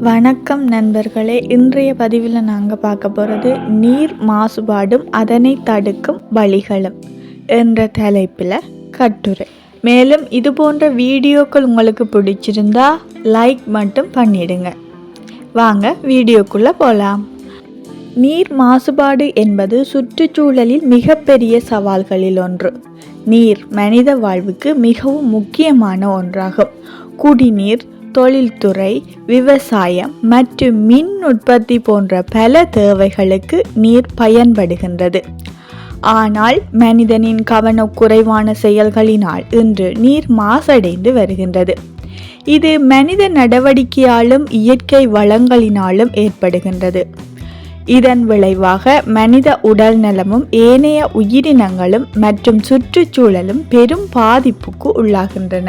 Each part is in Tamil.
வணக்கம் நண்பர்களே, இன்றைய பதிவில் நாங்கள் பார்க்க போகிறது நீர் மாசுபாடும் அதனை தடுக்கும் வழிகளும் என்ற தலைப்பில் கட்டுரை. மேலும் இது போன்ற வீடியோக்கள் உங்களுக்கு பிடிச்சிருந்தா லைக் மட்டும் பண்ணிடுங்க. வாங்க வீடியோக்குள்ளே போகலாம். நீர் மாசுபாடு என்பது சுற்றுச்சூழலில் மிகப்பெரிய சவால்களில் ஒன்று. நீர் மனித வாழ்வுக்கு மிகவும் முக்கியமான ஒன்றாகும். குடிநீர், தொழில்துறை, விவசாயம் மற்றும் மின் உற்பத்தி போன்ற பல தேவைகளுக்கு நீர் பயன்படுகின்றது. ஆனால் மனிதனின் கவனக்குறைவான செயல்களினால் இன்று நீர் மாசடைந்து வருகின்றது. இது மனித நடவடிக்கையாலும் இயற்கை வளங்களினாலும் ஏற்படுகின்றது. இதன் விளைவாக மனித உடல் நலமும் ஏனைய உயிரினங்களும் மற்றும் சுற்றுச்சூழலும் பெரும் பாதிப்புக்கு உள்ளாகின்றன.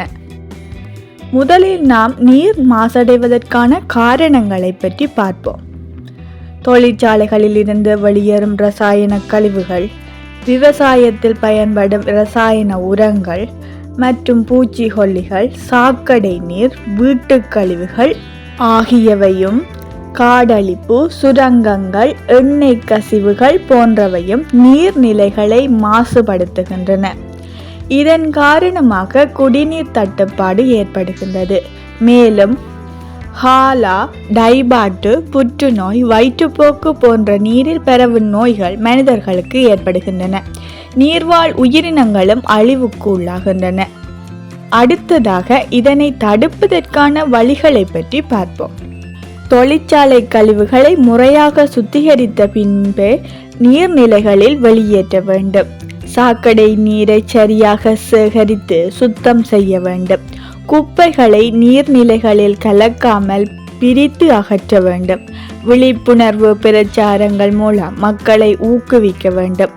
முதலில் நாம் நீர் மாசடைவதற்கான காரணங்களை பற்றி பார்ப்போம். தொழிற்சாலைகளில் இருந்து வெளியேறும் இரசாயன கழிவுகள், விவசாயத்தில் பயன்படும் இரசாயன உரங்கள் மற்றும் பூச்சிக்கொல்லிகள், சாக்கடை நீர், வீட்டுக் கழிவுகள் ஆகியவையும், காடழிப்பு, சுரங்கங்கள், எண்ணெய் கசிவுகள் போன்றவையும் நீர்நிலைகளை மாசுபடுத்துகின்றன. இதன் காரணமாக குடிநீர் தட்டுப்பாடு ஏற்படுகின்றது. மேலும் ஹாலா, டைபாட்டு, புற்றுநோய், வயிற்றுப்போக்கு போன்ற நீரில் பரவும் நோய்கள் மனிதர்களுக்கு ஏற்படுகின்றன. நீர்வாழ் உயிரினங்களும் அழிவுக்கு உள்ளாகின்றன. அடுத்ததாக இதனை தடுப்பதற்கான வழிகளை பற்றி பார்ப்போம். தொழிற்சாலை கழிவுகளை முறையாக சுத்திகரித்த பின்பே நீர்நிலைகளில் வெளியேற்ற வேண்டும். சாக்கடை நீரை சரியாக சேகரித்து சுத்தம் செய்ய வேண்டும். குப்பைகளை நீர்நிலைகளில் கலக்காமல் பிரித்து அகற்ற வேண்டும். விழிப்புணர்வு பிரச்சாரங்கள் மூலம் மக்களை ஊக்குவிக்க வேண்டும்.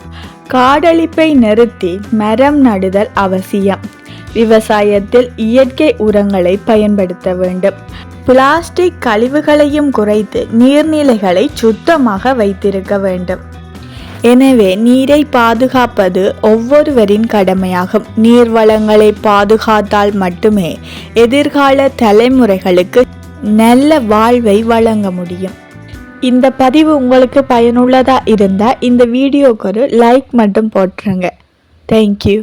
காடழிப்பை நிறுத்தி மரம் நடுதல் அவசியம். விவசாயத்தில் இயற்கை உரங்களை பயன்படுத்த வேண்டும். பிளாஸ்டிக் கழிவுகளையும் குறைத்து நீர்நிலைகளை சுத்தமாக வைத்திருக்க வேண்டும். எனவே நீரை பாதுகாப்பது ஒவ்வொருவரின் கடமையாகும். நீர் வளங்களை பாதுகாத்தால் மட்டுமே எதிர்கால தலைமுறைகளுக்கு நல்ல வாழ்வை வழங்க முடியும். இந்த பதிவு உங்களுக்கு பயனுள்ளதா இருந்தால் இந்த வீடியோக்கு ஒரு லைக் மட்டும் போட்டுருங்க. தேங்க்யூ.